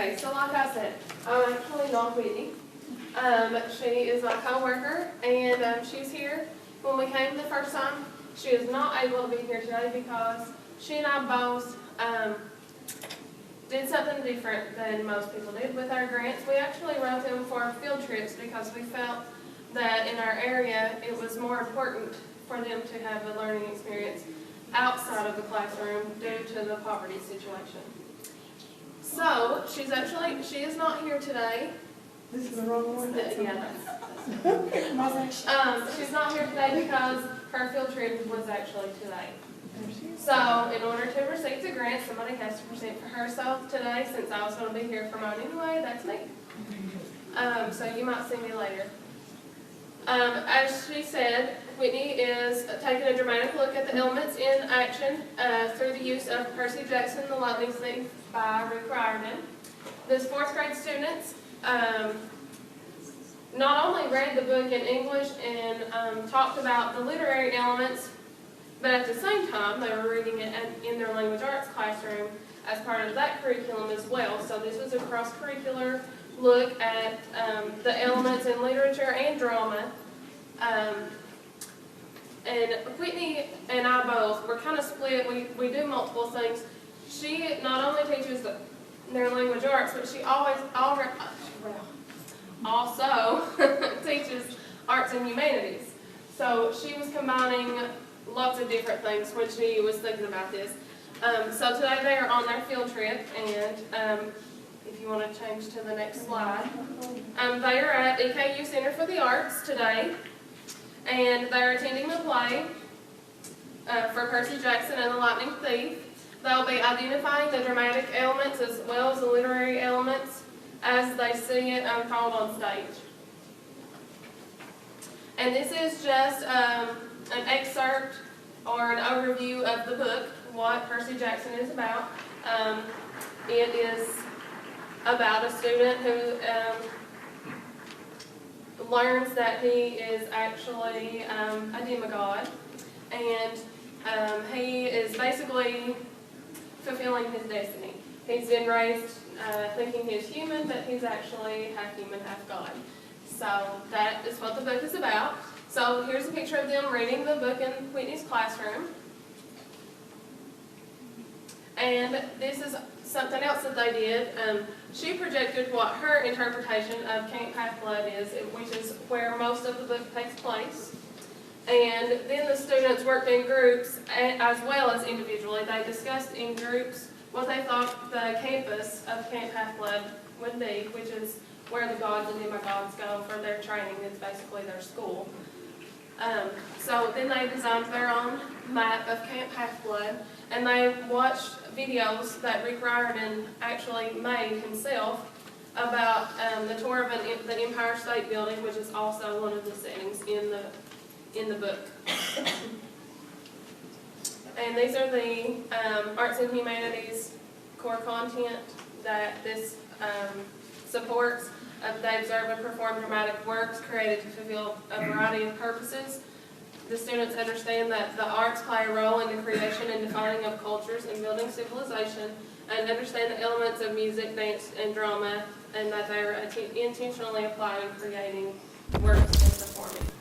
Okay, so like I said, I'm actually not Whitney. She is my co-worker, and she's here. When we came the first time, she is not able to be here today because she and I both did something different than most people did with our grants. We actually wrote them for field trips because we felt that in our area it was more important for them to have a learning experience outside of the classroom due to the poverty situation. So she is not here today. This is the wrong one? Yeah. She's not here today because her field trip was actually today. So in order to receive the grant, somebody has to present for herself today. Since I was going to be here for mine anyway, that's me. So you might see me later. As she said, Whitney is taking a dramatic look at the elements in action through the use of Percy Jackson, TheLighteningThief by Riordan. This fourth grade students not only read the book in English and talked about the literary elements, but at the same time they were reading it in their language arts classroom as part of that curriculum as well. So this was a cross-curricular look at the elements in literature and drama. And Whitney and I both, we're kind of split. We do multiple things. She not only teaches their language arts, but she also teaches Arts and Humanities. So she was combining lots of different things when she was thinking about this. So today they are on their field trip, and if you want to change to the next slide, they are at EKU Center for the Arts today, and they're attending the play for Percy Jackson and the Lightning Thief. They'll be identifying the dramatic elements as well as the literary elements as they see it unfold on stage. And this is just an excerpt or an overview of the book, what Percy Jackson is about. It is about a student who learns that he is actually a demigod, and he is basically fulfilling his destiny. He's been raised thinking he's human, but he's actually half human, half god. So that is what the book is about. So here's a picture of them reading the book in Whitney's classroom. And this is something else that they did. She projected what her interpretation of Camp Half-Blood is, which is where most of the book takes place. And then the students worked in groups as well as individually. They discussed in groups what they thought the campus of Camp Half-Blood would be, which is where the gods and demigods go for their training. It's basically their school. So then they designed their own map of Camp Half-Blood, and they watched videos that Riordan actually made himself about the tour of the Empire State Building, which is also one of the settings in the book. And these are the Arts and Humanities core content that this supports. They observe and perform dramatic works created to fulfill a variety of purposes. The students understand that the arts play a role in the creation and defining of cultures and building civilization, and understand the elements of music, dance, and drama, and that they are intentionally applied in creating works and performing.